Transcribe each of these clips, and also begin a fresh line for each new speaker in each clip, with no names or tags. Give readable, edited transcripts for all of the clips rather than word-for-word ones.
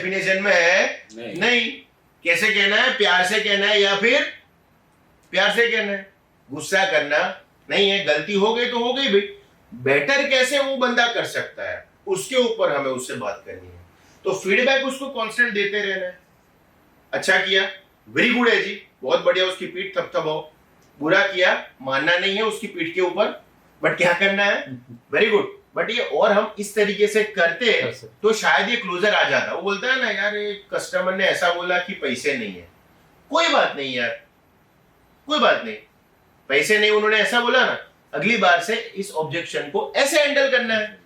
Definition में है नहीं। कैसे कहना है? प्यार से कहना है या फिर प्यार से कहना है। गुस्सा करना नहीं है, गलती हो गई तो हो गई भाई। बेटर कैसे वो बंदा कर सकता है उसके ऊपर हमें उससे बात करनी है। तो फीडबैक उसको कांस्टेंट देते रहना है। अच्छा किया, वेरी गुड है जी, बहुत बढ़िया, उसकी पीठ थपथपाओ। बुरा किया, मानना नहीं है उसकी पीठ के ऊपर, बट क्या करना है, वेरी गुड। बट ये और हम इस तरीके से करते तो शायद ये क्लोजर आ जाता। वो बोलता है ना यार, एक कस्टमर ने ऐसा बोला कि पैसे नहीं है। कोई बात नहीं यार, कोई बात नहीं, पैसे नहीं, उन्होंने ऐसा बोला ना, अगली बार से इस ऑब्जेक्शन को ऐसे हैंडल करना है,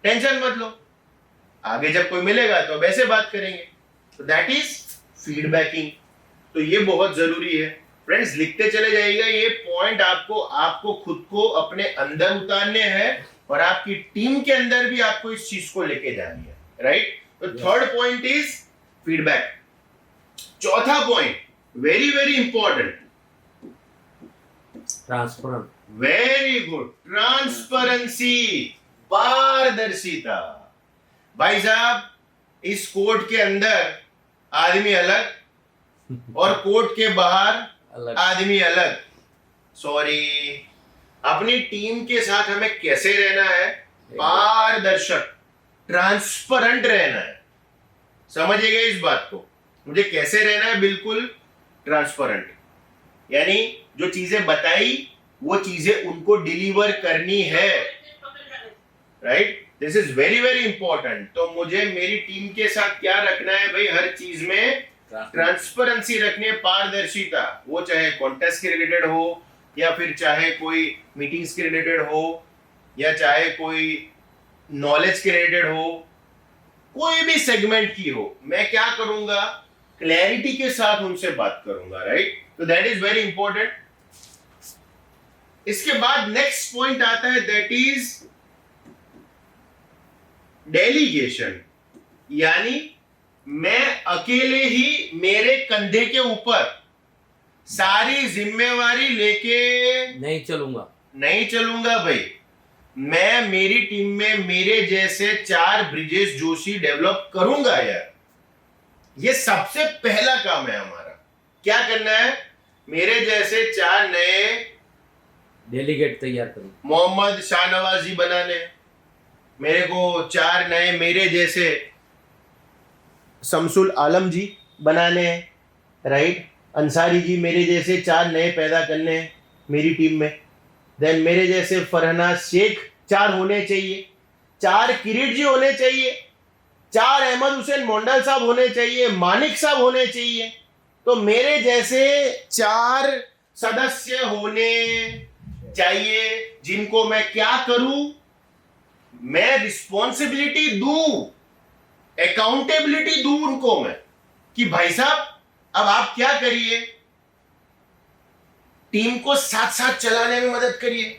टेंशन मत लो, आगे जब कोई मिलेगा तो अब ऐसे बात करेंगे। तो दैट इज फीडबैकिंग। तो ये बहुत जरूरी है फ्रेंड्स, लिखते चले जाइएगा। ये पॉइंट आपको खुद को अपने अंदर उतारने हैं और आपकी टीम के अंदर भी आपको इस चीज को लेके जानी है, राइट। तो थर्ड पॉइंट इज फीडबैक। चौथा point very very important,
transparent.
Very good, transparency, पारदर्शिता। भाई साहब, इस कोर्ट के अंदर आदमी अलग और कोर्ट के बाहर आदमी अलग। सॉरी, अपनी टीम के साथ हमें कैसे रहना है? पारदर्शक, ट्रांसपेरेंट रहना है। समझिएगा इस बात को, मुझे कैसे रहना है? बिल्कुल ट्रांसपेरेंट, यानी जो चीजें बताई वो चीजें उनको डिलीवर करनी है, right. This is very very important. तो मुझे मेरी टीम के साथ क्या रखना है भाई? हर चीज में ट्रांसपेरेंसी रखनी है, पारदर्शिता। वो चाहे कॉन्टेस्ट के रिलेटेड हो या फिर चाहे कोई मीटिंग्स के रिलेटेड हो या चाहे कोई नॉलेज के रिलेटेड हो, कोई भी सेगमेंट की हो, मैं क्या करूंगा? क्लैरिटी के साथ उनसे बात करूंगा, राइट। तो दैट इज वेरी इंपॉर्टेंट। इसके बाद नेक्स्ट पॉइंट आता है, दैट इज डेलीगेशन। यानी मैं अकेले ही मेरे कंधे के ऊपर सारी जिम्मेवारी लेके
नहीं
चलूंगा भाई। मैं मेरी टीम में मेरे जैसे 4 ब्रिजेश जोशी डेवलप करूंगा यार। ये सबसे पहला काम है हमारा। क्या करना है? मेरे जैसे 4 नए
डेलीगेट तैयार करूं,
मोहम्मद शाहनवाज जी बनाने हैं। मेरे को 4 नए मेरे जैसे शमसुल आलम जी बनाने हैं, राइट। अंसारी जी मेरे जैसे 4 नए पैदा करने हैं मेरी टीम में। देन मेरे जैसे फरहना शेख 4 होने चाहिए, 4 किरीट जी होने चाहिए, 4 अहमद हुसैन मोंडल साहब होने चाहिए, मानिक साहब होने चाहिए। तो मेरे जैसे 4 सदस्य होने चाहिए जिनको मैं क्या करूं? मैं रिस्पॉन्सिबिलिटी दूं, अकाउंटेबिलिटी दूं उनको मैं, कि भाई साहब अब आप क्या करिए, टीम को साथ साथ चलाने में मदद करिए।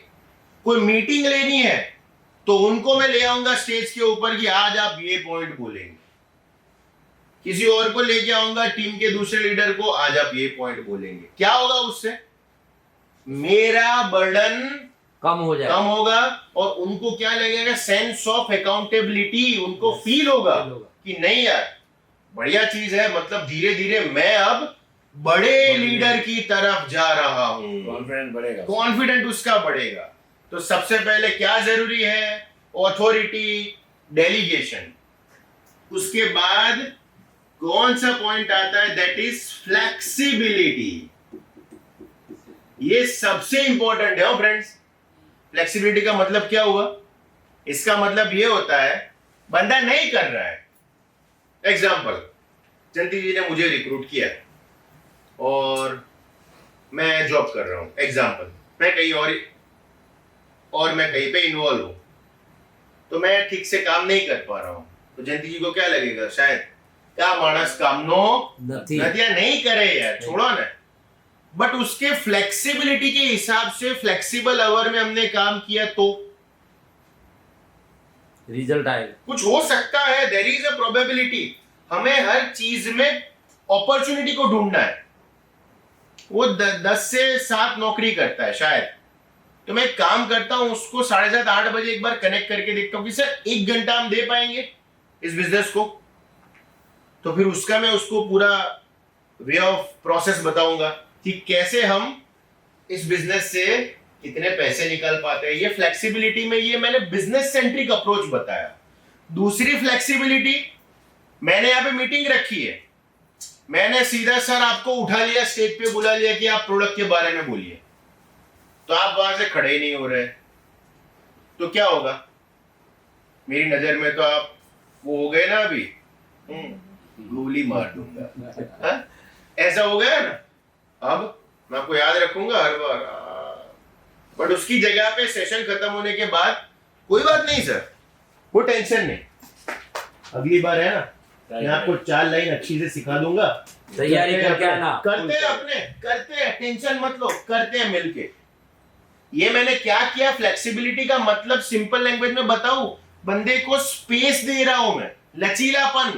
कोई मीटिंग लेनी है तो उनको मैं ले आऊंगा स्टेज के ऊपर कि आज आप ये पॉइंट बोलेंगे। किसी और को लेके आऊंगा टीम के दूसरे लीडर को, आज आप ये पॉइंट बोलेंगे। क्या होगा उससे? मेरा बर्डन
कम
होगा और उनको क्या लगेगा? सेंस ऑफ अकाउंटेबिलिटी उनको फील होगा कि नहीं यार बढ़िया चीज है, मतलब धीरे धीरे मैं अब बड़े लीडर की तरफ जा रहा हूं। कॉन्फिडेंट उसका बढ़ेगा। तो सबसे पहले क्या जरूरी है? Authority, delegation. उसके बाद कौन सा पॉइंट आता है? That is flexibility. ये सबसे इंपॉर्टेंट है फ्रेंड्स। फ्लेक्सिबिलिटी का मतलब क्या हुआ? इसका मतलब ये होता है बंदा नहीं कर रहा है। एग्जाम्पल, जयंती जी ने मुझे रिक्रूट किया और मैं जॉब कर रहा हूं। एग्जाम्पल, मैं कहीं और मैं कहीं पे इन्वॉल्व हूं, तो मैं ठीक से काम नहीं कर पा रहा हूं। तो जयंती जी को क्या लगेगा? शायद क्या मानस काम नो नदिया नहीं करे यार, छोड़ो ना। बट उसके फ्लेक्सिबिलिटी के हिसाब से फ्लेक्सिबल आवर में हमने काम किया तो
रिजल्ट आएगा।
कुछ हो सकता है, देयर इज अ प्रोबेबिलिटी। हमें हर चीज में अपॉर्चुनिटी को ढूंढना है। वो 10 से 7 नौकरी करता है शायद, तो मैं काम करता हूं उसको 7:30 8 बजे एक बार कनेक्ट करके देखता हूं कि सर 1 घंटा हम दे पाएंगे इस बिजनेस को। तो फिर उसका मैं उसको पूरा वे ऑफ प्रोसेस बताऊंगा कि कैसे हम इस बिजनेस से कितने पैसे निकाल पाते हैं। ये फ्लेक्सिबिलिटी में ये मैंने बिजनेस सेंट्रिक अप्रोच बताया। दूसरी फ्लेक्सिबिलिटी, मैंने यहाँ पे मीटिंग रखी है, मैंने सीधा सर आपको उठा लिया, स्टेज पे बुला लिया कि आप प्रोडक्ट के बारे में बोलिए, तो आप वहां से खड़े ही नहीं हो रहे, तो क्या होगा? मेरी नजर में तो आप वो हो गए ना, अभी गोली मार दूंगा, हाँ? ऐसा हो गया ना। अब मैं आपको याद रखूंगा हर बार, बट उसकी जगह पे सेशन खत्म होने के बाद कोई बात नहीं सर, वो टेंशन नहीं, अगली बार है ना, मैं आपको 4 लाइन अच्छी से सिखा दूंगा,
तैयारी करके आना।
करते हैं अपने, करते हैं, टेंशन मत लो, करते हैं मिलके। ये मैंने क्या किया, फ्लेक्सिबिलिटी का मतलब सिंपल लैंग्वेज में बताऊं, बंदे को स्पेस दे रहा हूं मैं, लचीलापन,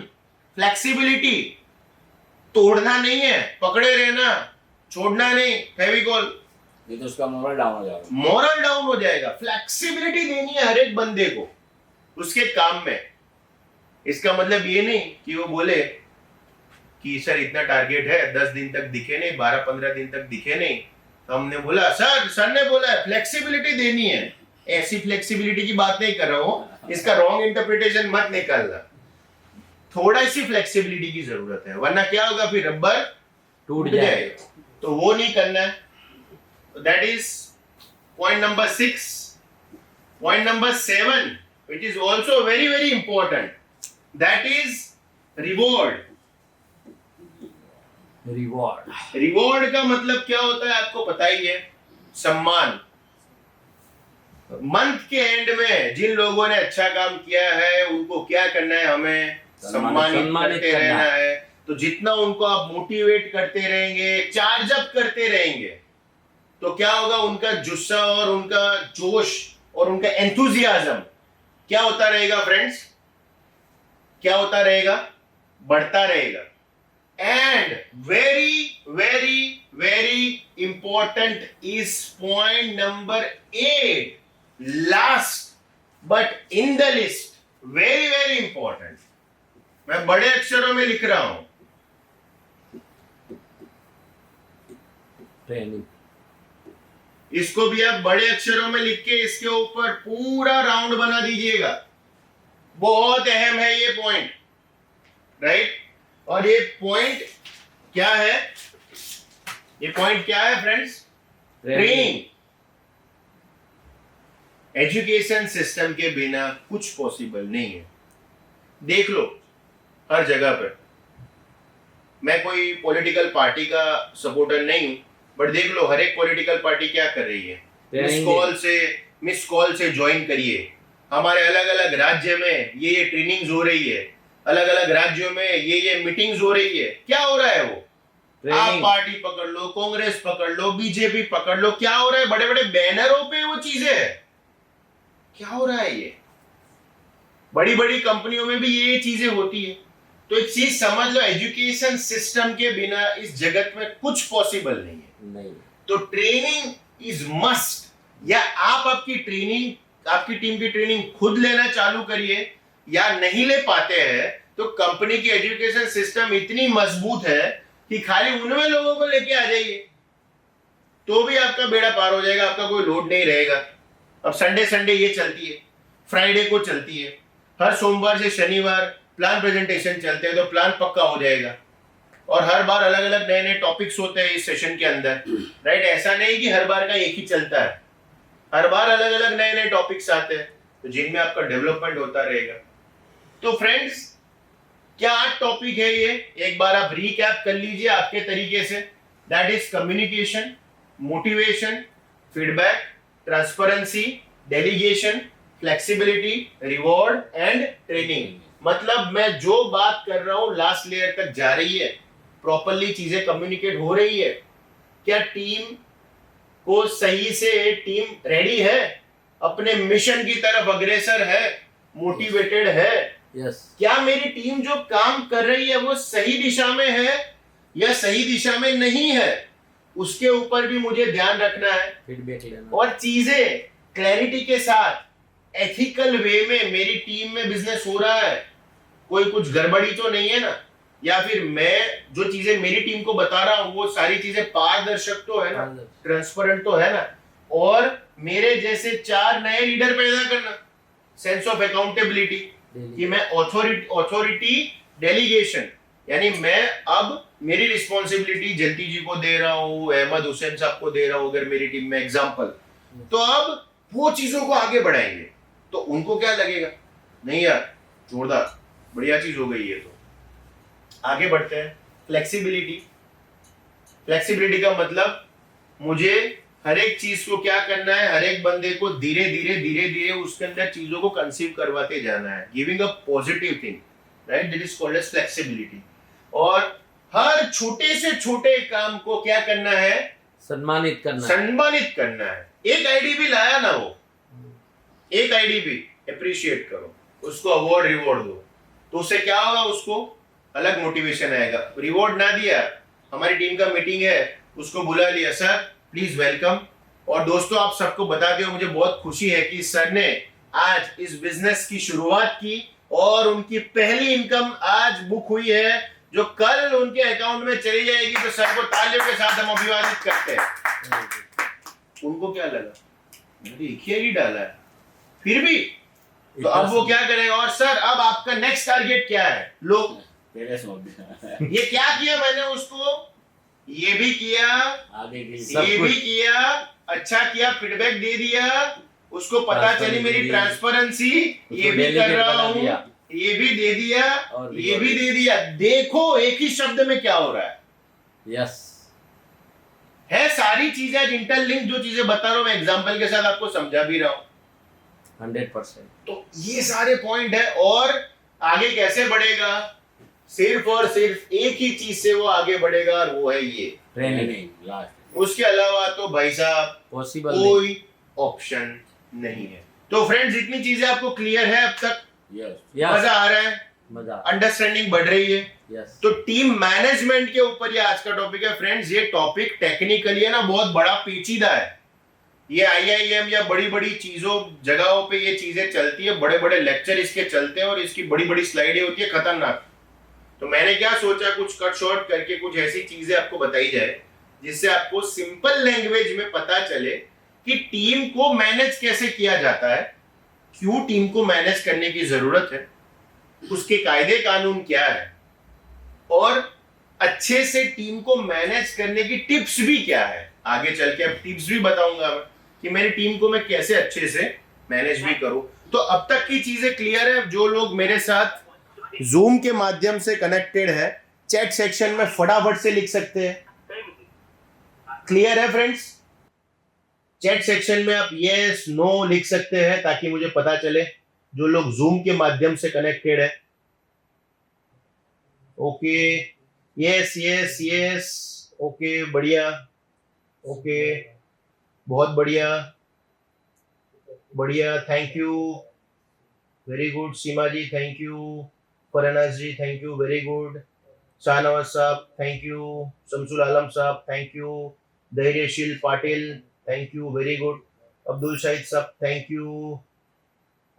फ्लेक्सिबिलिटी। तोड़ना नहीं है, पकड़े रहना, छोड़ना नहीं, फेविकॉल,
ये तो उसका मोरल डाउन हो जाएगा।
मोरल डाउन हो जाएगा। फ्लेक्सिबिलिटी देनी है हर एक बंदे को उसके काम में। इसका मतलब ये नहीं कि वो बोले कि सर इतना टारगेट है, 10 दिन तक दिखे नहीं, 12-15 दिन तक दिखे नहीं, तो हमने बोला सर ने बोला है फ्लेक्सिबिलिटी देनी है। ऐसी फ्लेक्सिबिलिटी की बात नहीं कर रहा हूं, इसका रॉन्ग इंटरप्रिटेशन मत निकालना। थोड़ा सी फ्लेक्सिबिलिटी की जरूरत है, वरना क्या होगा, फिर रबर
टूट जाएगा।
तो वो नहीं करना है। That is point number 6। Point number 7 which is also very very important, that is reward. Reward का मतलब क्या होता है आपको पता ही है, सम्मान। मंथ के एंड में जिन लोगों ने अच्छा काम किया है उनको क्या करना है, हमें सम्मानित करते रहना है। तो जितना उनको आप मोटिवेट करते रहेंगे, चार्ज अप करते रहेंगे, तो क्या होगा, उनका जुस्सा और उनका जोश और उनका एंथुजियाज्म क्या होता रहेगा फ्रेंड्स, क्या होता रहेगा, बढ़ता रहेगा। And very very very important is point number 8, last but in the list, very very important. मैं बड़े अक्षरों में लिख रहा हूं,
ट्रेनिंग।
इसको भी आप बड़े अक्षरों में लिख के इसके ऊपर पूरा राउंड बना दीजिएगा। बहुत अहम है ये पॉइंट, राइट? और ये पॉइंट क्या है, ये पॉइंट क्या है फ्रेंड्स? ट्रेनिंग। एजुकेशन सिस्टम के बिना कुछ पॉसिबल नहीं है। देख लो हर जगह पर, मैं कोई पॉलिटिकल पार्टी का सपोर्टर नहीं हूं, बट देख लो हर एक पॉलिटिकल पार्टी क्या कर रही है, मिस कॉल से ज्वाइन करिए। हमारे अलग अलग राज्य में ये ट्रेनिंग्स हो रही है, अलग अलग राज्यों में ये मीटिंग्स हो रही है। क्या हो रहा है वो, आप पार्टी पकड़ लो, कांग्रेस पकड़ लो, बीजेपी पकड़ लो, क्या हो रहा है, बड़े बड़े बैनरों पे वो चीजें है। क्या हो रहा है, ये बड़ी बड़ी कंपनियों में भी ये चीजें होती है। तो एक चीज समझ लो, एजुकेशन सिस्टम के बिना इस जगत में कुछ पॉसिबल नहीं है।
नहीं।
तो ट्रेनिंग इज मस्ट। या आप आपकी टीम की ट्रेनिंग खुद लेना चालू करिए, या नहीं ले पाते हैं तो कंपनी की एजुकेशन सिस्टम इतनी मजबूत है कि खाली उनमें लोगों को लेके आ जाइए, तो भी आपका बेड़ा पार हो जाएगा, आपका कोई लोड नहीं रहेगा। अब संडे ये चलती है, फ्राइडे को चलती है, हर सोमवार से शनिवार प्लान प्रेजेंटेशन चलते हैं, तो प्लान पक्का हो जाएगा। और हर बार अलग अलग नए नए टॉपिक्स होते हैं इस सेशन के अंदर, राइट? ऐसा नहीं कि हर बार का एक ही चलता है, हर बार अलग अलग नए नए टॉपिक्स आते हैं, तो जिनमें आपका डेवलपमेंट होता रहेगा। तो फ्रेंड्स, क्या 8 टॉपिक है ये, एक बार आप रीकैप कर लीजिए आपके तरीके से। That is communication, motivation, feedback, transparency, delegation, flexibility, reward and training. मतलब मैं जो बात कर रहा हूं लास्ट लेयर तक जा रही है, प्रॉपरली चीजें कम्युनिकेट हो रही है, क्या टीम को सही से, टीम रेडी है, अपने मिशन की तरफ अग्रसर है, मोटिवेटेड है।
यस।
क्या मेरी टीम जो काम कर रही है वो सही दिशा में है या सही दिशा में नहीं है, उसके ऊपर भी मुझे ध्यान रखना है।
फीडबैक लेना
और चीजें क्लैरिटी के साथ एथिकल वे में मेरी टीम में बिजनेस हो रहा है, कोई कुछ गड़बड़ी तो नहीं है ना, या फिर मैं जो चीजें मेरी टीम को बता रहा हूँ वो सारी चीजें पारदर्शक तो है ना, ट्रांसपेरेंट तो है ना, और मेरे जैसे 4 नए लीडर पैदा करना, सेंस ऑफ अकाउंटेबिलिटी, कि मैं ऑथोरिटी डेलीगेशन, यानी मैं अब मेरी रिस्पॉन्सिबिलिटी जल्दी जी को दे रहा हूँ, अहमद हुसैन साहब को दे रहा हूँ अगर मेरी टीम में एग्जाम्पल, तो अब वो चीजों को आगे बढ़ाएंगे तो उनको क्या लगेगा, नहीं यार जोरदार बढ़िया चीज हो गई है, तो आगे बढ़ते हैं। फ्लेक्सिबिलिटी, फ्लेक्सिबिलिटी का मतलब मुझे हर एक चीज को क्या करना है, हर एक बंदे को धीरे धीरे उसके अंदर चीजों को कंसीव करवाते जाना है, giving a positive thing, right, that is called as flexibility. और हर छोटे से छोटे काम को क्या करना है,
सम्मानित
करना है। एक आईडी भी लाया ना वो, एक आईडी भी अप्रिशिएट करो, उसको अवार्ड रिवॉर्ड दो, तो उससे क्या होगा, उसको अलग मोटिवेशन आएगा। रिवॉर्ड ना दिया, हमारी टीम का मीटिंग है, उसको बुला लिया, सर प्लीज वेलकम, और दोस्तों आप सबको बताते हो मुझे बहुत खुशी है कि सर ने आज इस बिजनेस की शुरुआत की और उनकी पहली इनकम आज बुक हुई है जो कल उनके अकाउंट में चली जाएगी, तो सर को तालियों के साथ हम अभिवादित करते हैं। उनको क्या लगा, मैंने एक ही डाला है, फिर भी तो अब वो क्या करेगा, और सर अब आपका नेक्स्ट टारगेट क्या है, लोग
पहले सोच दिया
ये क्या किया मैंने उसको, ये भी किया,
आगे की
ये भी किया, अच्छा किया, फीडबैक दे दिया, उसको पता चली मेरी ट्रांसपेरेंसी, ये भी कर रहा हूँ, ये भी दे दिया, ये भी दे दिया। देखो एक ही शब्द में क्या हो रहा है,
यस
है सारी चीजें इंटरलिंक, जो चीजें बता रहा हूँ मैं एग्जांपल के साथ आपको समझा भी रहा हूँ,
100%।
तो ये सारे पॉइंट है। और आगे कैसे बढ़ेगा, सिर्फ और सिर्फ एक ही चीज से वो आगे बढ़ेगा, और वो है ये
ट्रेनिंग लास्ट।
उसके अलावा तो भाई साहब
पॉसिबल
कोई ऑप्शन नहीं है। तो फ्रेंड्स इतनी चीजें आपको क्लियर है अब तक,
यस
मजा आ रहा है,
मजा,
अंडरस्टैंडिंग बढ़ रही है।
यस
तो टीम मैनेजमेंट के ऊपर ये आज का टॉपिक है फ्रेंड्स। ये टॉपिक टेक्निकली है ना बहुत बड़ा पेचीदा है, ये आईआईएम या बड़ी बड़ी चीजों जगहों पे ये चीजें चलती है, बड़े बड़े लेक्चर इसके चलते हैं और इसकी बड़ी बड़ी स्लाइडें होती है खतरनाक। तो मैंने क्या सोचा, कुछ कट शॉर्ट करके कुछ ऐसी चीजें आपको बताई जाए जिससे आपको सिंपल लैंग्वेज में पता चले कि टीम को मैनेज कैसे किया जाता है, क्यों टीम को मैनेज करने की जरूरत है, उसके कायदे कानून क्या है, और अच्छे से टीम को मैनेज करने की टिप्स भी क्या है। आगे चल के अब टिप्स भी बताऊंगा मैं कि मेरी टीम को मैं कैसे अच्छे से मैनेज भी करूं। तो अब तक की चीजें क्लियर है। जो लोग मेरे साथ जूम के माध्यम से कनेक्टेड है, चैट सेक्शन में फटाफट से लिख सकते हैं। क्लियर है फ्रेंड्स? चैट सेक्शन में आप यस नो लिख सकते हैं ताकि मुझे पता चले जो लोग जूम के माध्यम से कनेक्टेड है। Okay, yes yes yes, okay बढ़िया, ओके बहुत बढ़िया बढ़िया, thank you, very good. Seema ji thank you, Farnaz ji thank you, very good. Shahnawaz साहब थैंक यू, शमसुल आलम साहब thank you, Dhairyasheel Patil thank you, very good. Abdul Shahid साहब थैंक यू,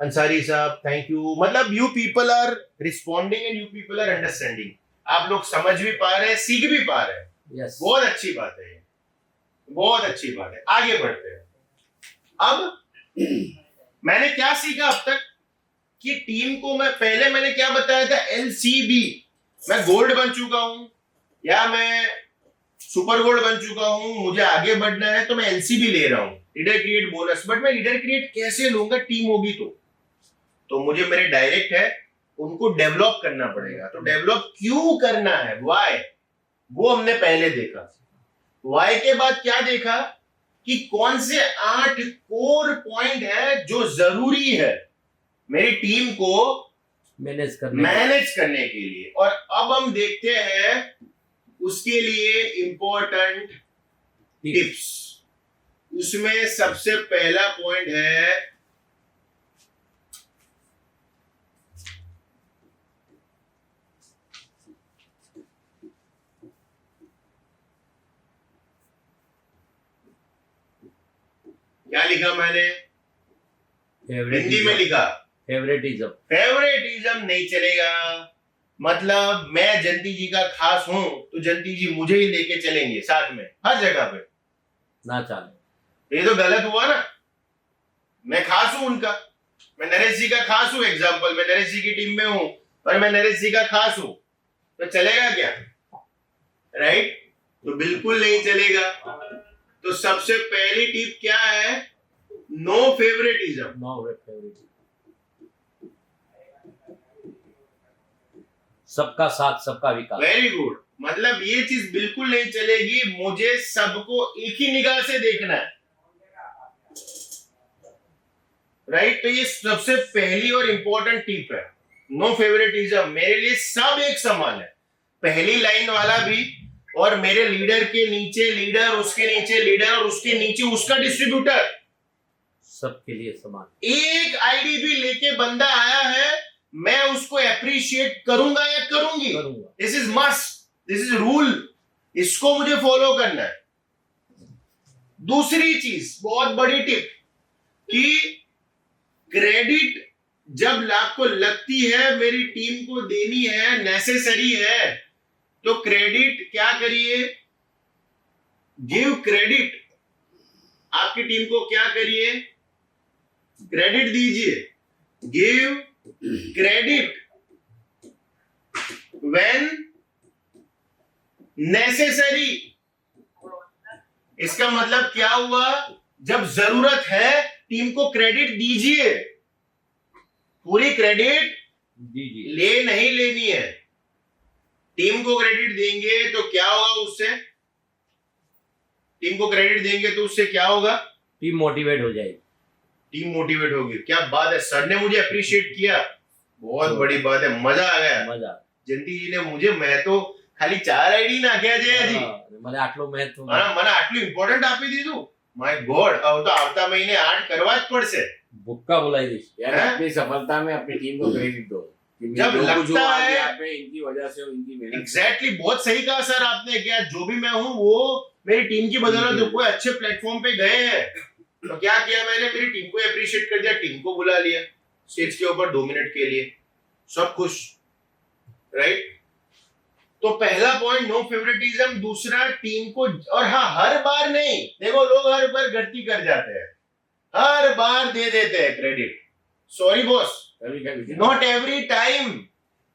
अंसारी साहब थैंक यू। मतलब you people are responding and you people are understanding. आप लोग समझ भी पा रहे हैं, सीख भी पा रहे हैं,
यस
बहुत अच्छी बात है, बहुत अच्छी बात है। आगे बढ़ते हैं। अब मैंने क्या सीखा अब तक कि टीम को मैंने क्या बताया था, एलसीबी, मैं गोल्ड बन चुका हूं या मैं सुपर गोल्ड बन चुका हूं, मुझे आगे बढ़ना है तो मैं एलसीबी ले रहा हूं, लीडर क्रिएट बोनस। बट मैं लीडर क्रिएट कैसे लूंगा, टीम होगी तो मुझे मेरे डायरेक्ट है उनको डेवलप करना पड़ेगा। तो डेवलप क्यों करना है, व्हाई, वो हमने पहले देखा। व्हाई के बाद क्या देखा कि कौन से 8 कोर पॉइंट है जो जरूरी है मेरी टीम को
मैनेज
करने के लिए। और अब हम देखते हैं उसके लिए इंपॉर्टेंट टिप्स। उसमें सबसे पहला पॉइंट है क्या लिखा मैंने, हिंदी में लिखा
फेवरेटिज्म।
फेवरेटिज्म नहीं चलेगा, मतलब मैं जंती जी का खास हूं तो जंती जी मुझे ही लेके चलेंगे साथ में हर जगह पे,
ना चाले।
ये तो गलत हुआ ना। मैं खास हूं उनका, मैं नरेश जी का खास हूं, एग्जाम्पल मैं नरेश जी की टीम में हूं और मैं नरेश जी का खास हूं, तो चलेगा क्या? राइट? तो बिल्कुल नहीं चलेगा। तो सबसे पहली टिप क्या है? No favouritism.
No favourite. सबका साथ सबका विकास।
Very good. मतलब ये चीज बिल्कुल नहीं चलेगी, मुझे सबको एक ही निगाह से देखना है। राइट? तो ये सबसे पहली और इंपॉर्टेंट टिप है, नो फेवरेटिज्म। मेरे लिए सब एक समान है, पहली लाइन वाला भी और मेरे लीडर के नीचे लीडर, उसके नीचे लीडर और उसके नीचे उसका डिस्ट्रीब्यूटर,
सबके लिए समान।
एक आईडी भी लेके बंदा आया है, मैं उसको अप्रिशिएट करूंगा या करूंगी। This is must, this is rule, इसको मुझे फॉलो करना है। दूसरी चीज बहुत बड़ी टिप कि क्रेडिट जब आपको लगती है मेरी टीम को देनी है, नेसेसरी है, तो क्रेडिट क्या करिए? Give credit. आपकी टीम को क्या करिए? क्रेडिट दीजिए। Give credit when necessary. इसका मतलब क्या हुआ? जब जरूरत है टीम को क्रेडिट दीजिए, पूरी क्रेडिट
दीजिए।
ले नहीं लेनी है। टीम को क्रेडिट देंगे तो क्या होगा उससे? टीम को क्रेडिट देंगे तो उससे क्या होगा?
टीम मोटिवेट हो जाएगी।
टीम मोटिवेट होगी। क्या बात है, सर ने मुझे अप्रिशिएट किया, बहुत बड़ी बात है, मजा आ गया।
मजा।
जयंती जी ने मुझे, मैं तो खाली 4 आईडी નાખ્યા છે હજી,
મને આટલું મહત્વ,
મને આટલું ઇમ્પોર્ટન્ટ આપી દીધું। માય ગોડ, હવે તો આવતા મહિને 8 કરવા જ પડશે।
ભુક્કા બોલાવી દઈશ
यार अपनी सफलता में अपनी टीम को क्रेडिट दो कि
जब
जो कुछ
लगता
हुआ
है-
यहाँ पे इनकी वजह से, इनकी मेहनत से।
एग्जैक्टली, बहुत सही कहा सर आपने। क्या जो भी मैं हूं वो मेरी टीम की बदौलत है। कोई अच्छे प्लेटफॉर्म पे गए हैं तो क्या किया मैंने? मेरी टीम को अप्रिशिएट कर दिया, टीम को बुला लिया स्टेज के ऊपर 2 मिनट के लिए, सब खुश। राइट? तो पहला पॉइंट नो फेवरेटिज्म। दूसरा टीम को, और हाँ, हर बार नहीं, देखो लोग हर बार गलती कर जाते हैं, हर बार दे देते हैं क्रेडिट। सॉरी बॉस,
कभी-कभी
नॉट एवरी टाइम।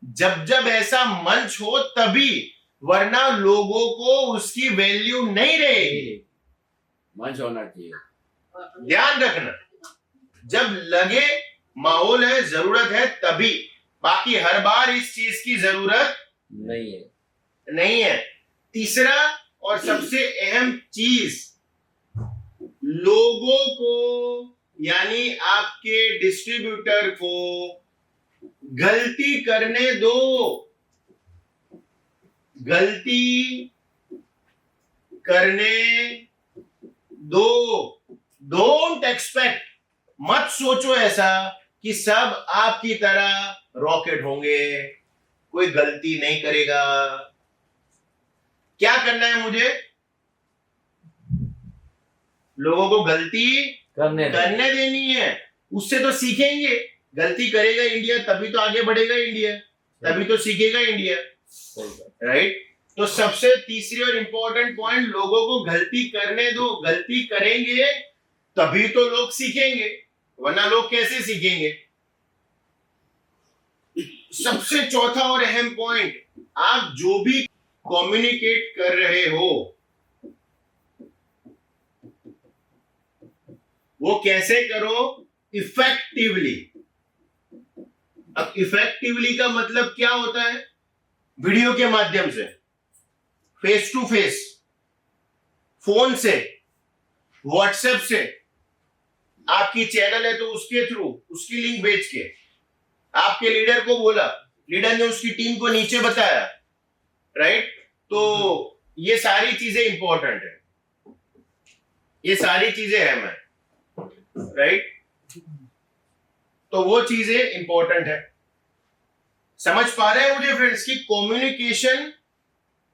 जब जब ऐसा मंच हो तभी, वरना लोगों को उसकी वैल्यू नहीं रहेगी।
मंच होना चाहिए।
ध्यान रखना, जब लगे माहौल है, जरूरत है तभी, बाकी हर बार इस चीज की जरूरत
नहीं है।
नहीं है। तीसरा और सबसे अहम चीज, लोगों को यानी आपके डिस्ट्रीब्यूटर को गलती करने दो। गलती करने दो। डोंट एक्सपेक्ट, मत सोचो ऐसा कि सब आपकी तरह रॉकेट होंगे, कोई गलती नहीं करेगा। क्या करना है मुझे? लोगों को गलती
करने
करने देनी है, उससे तो सीखेंगे। गलती करेगा इंडिया तभी तो आगे बढ़ेगा इंडिया, तभी तो सीखेगा इंडिया। राइट? तो सबसे तीसरी और इंपॉर्टेंट पॉइंट, लोगों को गलती करने दो। गलती करेंगे तभी तो लोग सीखेंगे, वरना लोग कैसे सीखेंगे? सबसे चौथा और अहम पॉइंट, आप जो भी कम्युनिकेट कर रहे हो वो कैसे करो? इफेक्टिवली। अब इफेक्टिवली का मतलब क्या होता है? वीडियो के माध्यम से, फेस टू फेस, फोन से, व्हाट्सएप से, आपकी चैनल है तो उसके थ्रू, उसकी लिंक भेज के, आपके लीडर को बोला, लीडर ने उसकी टीम को नीचे बताया। राइट? तो ये सारी चीजें इंपॉर्टेंट है, ये सारी चीजें अहम है। राइट? तो वो चीजें इंपॉर्टेंट है। समझ पा रहे हैं मुझे फ्रेंड्स की कम्युनिकेशन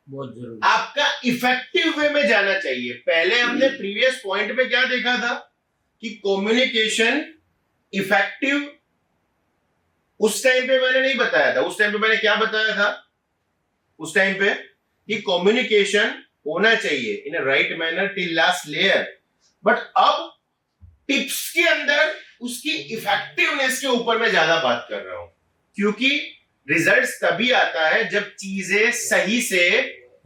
बहुत जरूरी।
आपका इफेक्टिव वे में जाना चाहिए। पहले हमने प्रीवियस पॉइंट पे क्या देखा था कि कम्युनिकेशन इफेक्टिव उस टाइम पे मैंने नहीं बताया था। उस टाइम पे मैंने क्या बताया था? उस टाइम पे कि कम्युनिकेशन होना चाहिए in a right manner till last layer, but अब टिप्स के अंदर उसकी इफेक्टिवनेस के ऊपर मैं ज्यादा बात कर रहा हूं, क्योंकि रिजल्ट्स तभी आता है जब चीजें सही से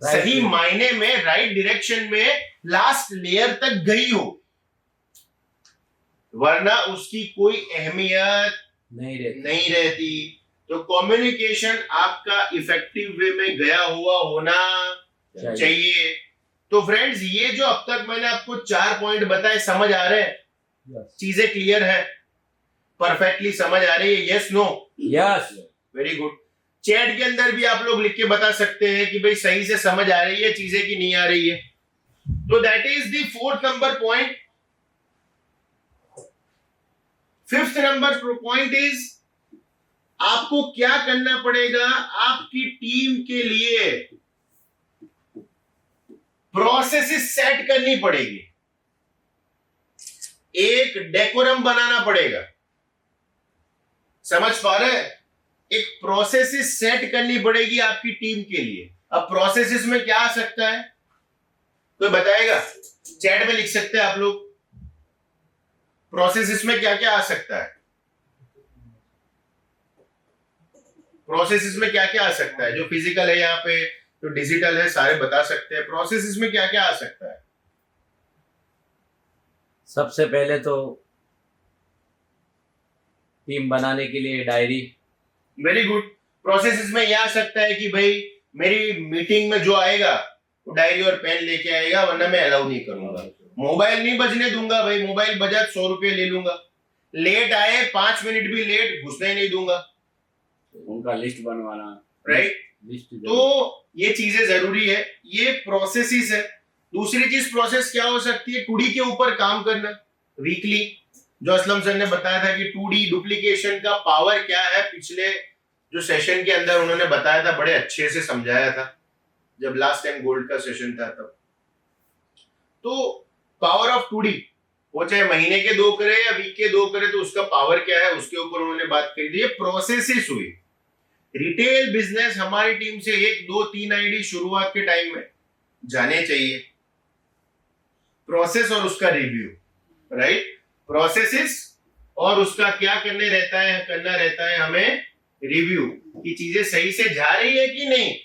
सही मायने में राइट डायरेक्शन में लास्ट लेयर तक गई हो, वरना उसकी कोई अहमियत नहीं रहती। तो कम्युनिकेशन आपका इफेक्टिव वे में गया हुआ होना चाहिए। तो फ्रेंड्स, ये जो अब तक मैंने आपको 4 पॉइंट बताए, समझ आ रहे हैं? चीजें क्लियर है? परफेक्टली समझ आ रही है? Yes no?
Yes.
Very good. Chat के अंदर भी आप लोग लिख के बता सकते हैं कि भाई सही से समझ आ रही है चीजें की नहीं आ रही है। तो that is the 4th number point. 5th number point is आपको क्या करना पड़ेगा? आपकी टीम के लिए प्रोसेसेस सेट करनी पड़ेगी, एक डेकोरम बनाना पड़ेगा। समझ पा रहे हैं? एक प्रोसेसेस सेट करनी पड़ेगी आपकी टीम के लिए। अब प्रोसेसेस में क्या आ सकता है, कोई बताएगा? चैट में लिख सकते हैं आप लोग। प्रोसेसेस में क्या क्या आ सकता है? प्रोसेसेस में क्या क्या आ सकता है? जो फिजिकल है यहाँ पे, जो डिजिटल है, सारे बता सकते हैं। प्रोसेसेस में क्या क्या आ सकता है?
सबसे पहले तो टीम बनाने के लिए डायरी।
Very good. प्रोसेसेस में यह आ सकता है कि भाई मेरी मीटिंग में जो आएगा वो डायरी और पेन लेके आएगा, वरना मैं अलाउ नहीं करूंगा। मोबाइल नहीं बजने दूंगा भाई, मोबाइल बजा 100 रुपये ले लूंगा। लेट आए 5 मिनट भी लेट घुसने नहीं दूंगा।
उनका लिस्ट बनवाना,
राइट? तो ये चीजें जरूरी है, ये प्रोसेसेस है। दूसरी चीज प्रोसेस क्या हो सकती है? 2D के ऊपर काम करना वीकली। जो असलम सर ने बताया था कि 2D डुप्लीकेशन का पावर क्या है, पिछले जो सेशन के अंदर उन्होंने बताया था, बड़े अच्छे से समझाया था जब लास्ट टाइम गोल्ड का सेशन था तब। तो पावर ऑफ 2D, वो चाहे महीने के 2 करे या वीक के 2 करे, तो उसका पावर क्या है उसके ऊपर उन्होंने बात करी थी। ये प्रोसेसेस हुई। रिटेल बिजनेस हमारी टीम से 1 2 3 आईडी शुरुआत के टाइम में जाने चाहिए। प्रोसेस और उसका रिव्यू, राइट? प्रोसेसेस और उसका क्या करना रहता है हमें रिव्यू, की चीजें सही से जा रही है कि नहीं।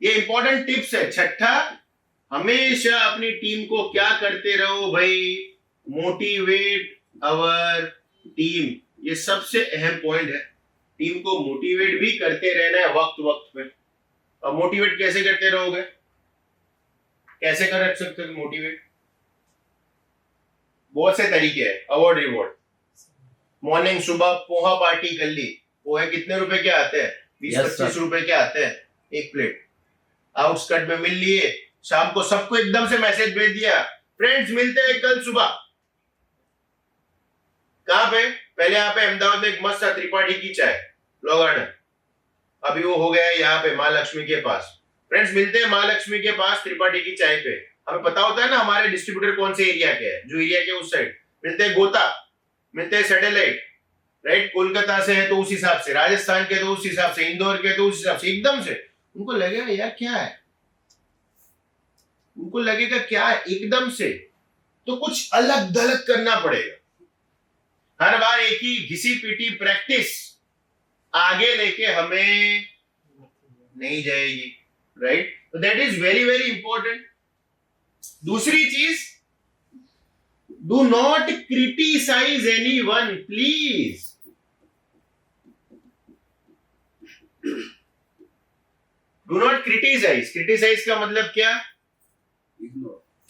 ये इंपॉर्टेंट टिप्स है। छठा, हमेशा अपनी टीम को क्या करते रहो भाई? Motivate our team. ये सबसे अहम पॉइंट है। टीम को मोटिवेट भी करते रहना है वक्त वक्त पे। अब मोटिवेट कैसे करते रहोगे? कैसे कर सकते हो मोटिवेट? बहुत से तरीके हैं। अवार्ड रिवॉर्ड, मॉर्निंग सुबह पोहा पार्टी कर ली। पोहे कितने रुपए के आते हैं? 20-25 रुपए के आते हैं एक प्लेट। आउटस्कर्ट में मिल लिए, शाम को सबको एकदम से मैसेज भेज दिया, फ्रेंड्स मिलते हैं कल सुबह। कहां पे? पहले यहाँ पे अहमदाबाद में एक मस्त था त्रिपाठी की चाय, लॉ गार्डन। अभी वो हो गया है यहाँ पे माँ लक्ष्मी के पास। फ्रेंड्स मिलते हैं माँ लक्ष्मी के पास त्रिपाठी की चाय पे। हमें पता होता है ना हमारे डिस्ट्रीब्यूटर कौन से एरिया के है, जो एरिया के उस साइड। मिलते हैं गोता, मिलते हैं सैटेलाइट, राइट? कोलकाता से है तो उस हिसाब से, राजस्थान के तो उस हिसाब से, इंदौर के तो उस हिसाब से। एकदम से उनको लगेगा यार क्या है, उनको लगेगा क्या है एकदम से, तो कुछ अलग दलग करना पड़ेगा। हर बार एक ही घिसी पीटी प्रैक्टिस आगे लेके हमें नहीं जाएगी, राइट? तो that is very very important. दूसरी चीज, do not criticise anyone please. Do not criticise. Criticise का मतलब क्या?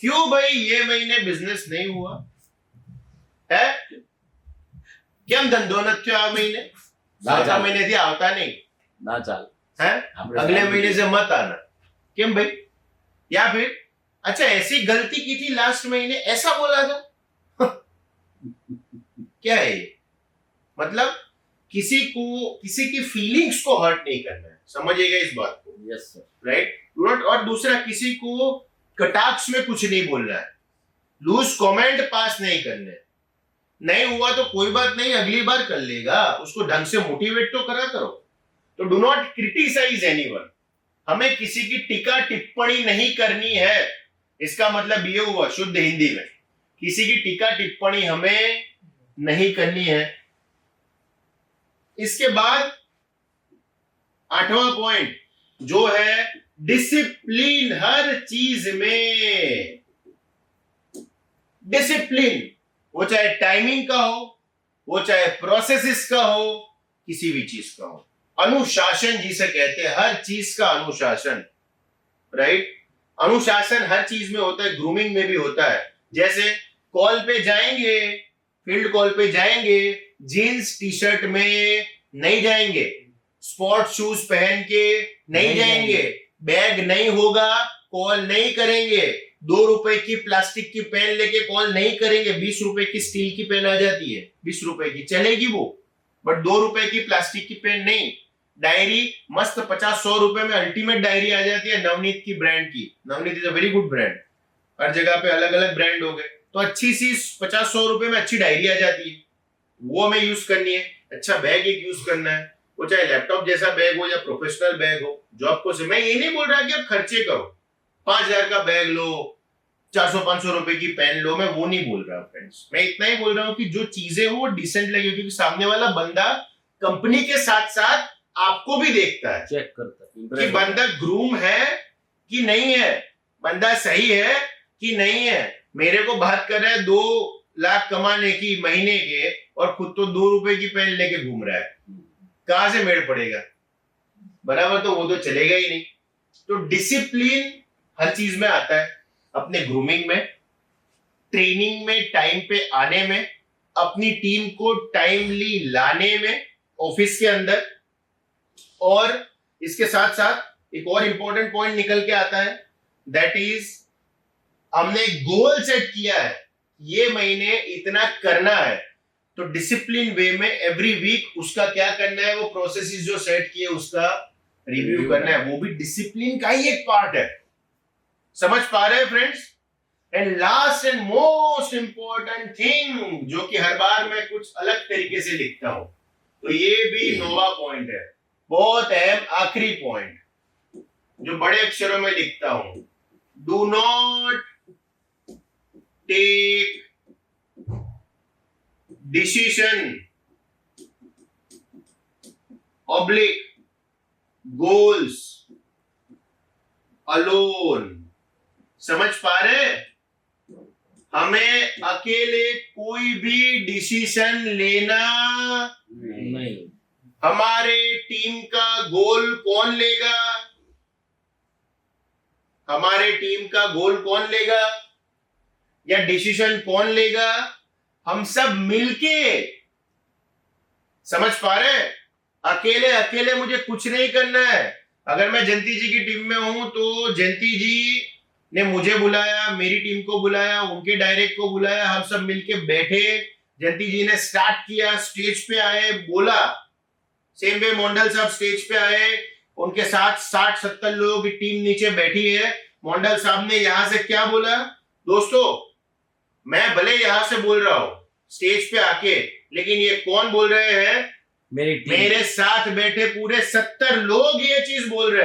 क्यों भाई ये महीने बिजनेस नहीं हुआ है? क्या हम धंधो न थयो आ महीने? આવતા મહિનેથી આવતા नहीं
ना चाल
है, अगले महीने से मत आना। क्यों भाई? या फिर अच्छा ऐसी गलती की थी लास्ट महीने, ऐसा बोला था। क्या है ये? मतलब किसी की फीलिंग्स को हर्ट नहीं करना है, समझिएगा इस बात को।
Yes sir,
right? और दूसरा, किसी को कटाक्ष में कुछ नहीं बोलना है, लूज कमेंट पास नहीं करने, नहीं हुआ तो कोई बात नहीं, अगली बार कर लेगा, उसको ढंग से मोटिवेट तो करा करो। तो डू नॉट क्रिटिसाइज एनीवन, हमें किसी की टीका टिप्पणी नहीं करनी है। इसका मतलब ये हुआ शुद्ध हिंदी में, किसी की टीका टिप्पणी हमें नहीं करनी है। इसके बाद 8वां पॉइंट जो है डिसिप्लिन, हर चीज में डिसिप्लिन, वो चाहे टाइमिंग का हो, वो चाहे प्रोसेसेस का हो, किसी भी चीज का हो। अनुशासन जिसे कहते हैं, हर चीज का अनुशासन, राइट। अनुशासन हर चीज में होता है, ग्रूमिंग में भी होता है। जैसे कॉल पे जाएंगे, फील्ड कॉल पे जाएंगे, जीन्स टी शर्ट में नहीं जाएंगे, स्पोर्ट शूज पहन के नहीं जाएंगे, बैग नहीं होगा, कॉल नहीं करेंगे, 2 रुपए की प्लास्टिक की पेन लेके कॉल नहीं करेंगे। 20 रुपए की स्टील की पेन आ जाती है, 20 रुपए की चलेगी वो, बट 2 रुपए की प्लास्टिक की पेन नहीं। डायरी मस्त 50-100 रुपए में अल्टीमेट डायरी आ जाती है नवनीत की ब्रांड की। Navneet is a very good brand, हर जगह पे अलग अलग ब्रांड हो गए, तो अच्छी सी 50-100 रुपए में अच्छी डायरी आ जाती है, वो हमें यूज करनी है। अच्छा बैग एक यूज करना है, वो चाहे लैपटॉप जैसा बैग हो या प्रोफेशनल बैग हो, जॉब को से। मैं ये नहीं बोल रहा कि आप खर्चे करो, 5,000 का बैग लो, 400-500 रुपए की पेन लो, मैं वो नहीं बोल रहा फ्रेंड्स। मैं इतना ही बोल रहा हूँ कि जो चीजें हो वो डिसेंट लगे, क्योंकि सामने वाला बंदा कंपनी के साथ साथ आपको भी देखता है,
चेक करता है
कि बंदा ग्रूम है कि नहीं है, बंदा सही है कि नहीं है। मेरे को बात कर रहा है 2 लाख कमाने की महीने के, और खुद तो 2 रुपए की पेन लेके घूम रहा है, कहां से मेल पड़ेगा? बराबर, तो वो तो चलेगा ही नहीं। तो डिसिप्लिन हर चीज में आता है, अपने ग्रूमिंग में, ट्रेनिंग में टाइम पे आने में, अपनी टीम को टाइमली लाने में ऑफिस के अंदर। और इसके साथ साथ एक और इंपॉर्टेंट पॉइंट निकल के आता है, दैट इज हमने एक गोल सेट किया है, ये महीने इतना करना है, तो डिसिप्लिन वे में एवरी वीक उसका क्या करना है, वो प्रोसेसेस जो सेट किए उसका रिव्यू करना है, वो भी डिसिप्लिन का ही एक पार्ट है। समझ पा रहे हैं friends? And last and most important thing, जो कि हर बार मैं कुछ अलग तरीके से लिखता हूं, तो ये भी नोवा पॉइंट है, बहुत अहम आखिरी पॉइंट जो बड़े अक्षरों में लिखता हूं। Do not take decision oblique goals alone. समझ पा रहे? हमें अकेले कोई भी डिसीजन लेना
नहीं।
हमारे टीम का गोल कौन लेगा? हमारे टीम का गोल कौन लेगा या डिसीजन कौन लेगा? हम सब मिलके। समझ पा रहे? अकेले अकेले मुझे कुछ नहीं करना है। अगर मैं जयंती जी की टीम में हूं तो जयंती जी ने मुझे बुलाया, मेरी टीम को बुलाया, उनके डायरेक्ट को बुलाया, हम सब मिलके बैठे, जयंती जी ने स्टार्ट किया, स्टेज पे आए, बोला। सेम वे मोंडल साहब स्टेज पे आए, उनके साथ 60-70 लोगों की टीम नीचे बैठी है। मोंडल साहब ने यहां से क्या बोला? दोस्तों, मैं भले यहां से बोल रहा हूं स्टेज पे आके, लेकिन ये कौन बोल रहे हैं?
मेरी टीम।
मेरे साथ बैठे पूरे 70 लोग ये चीज बोल रहे हैं।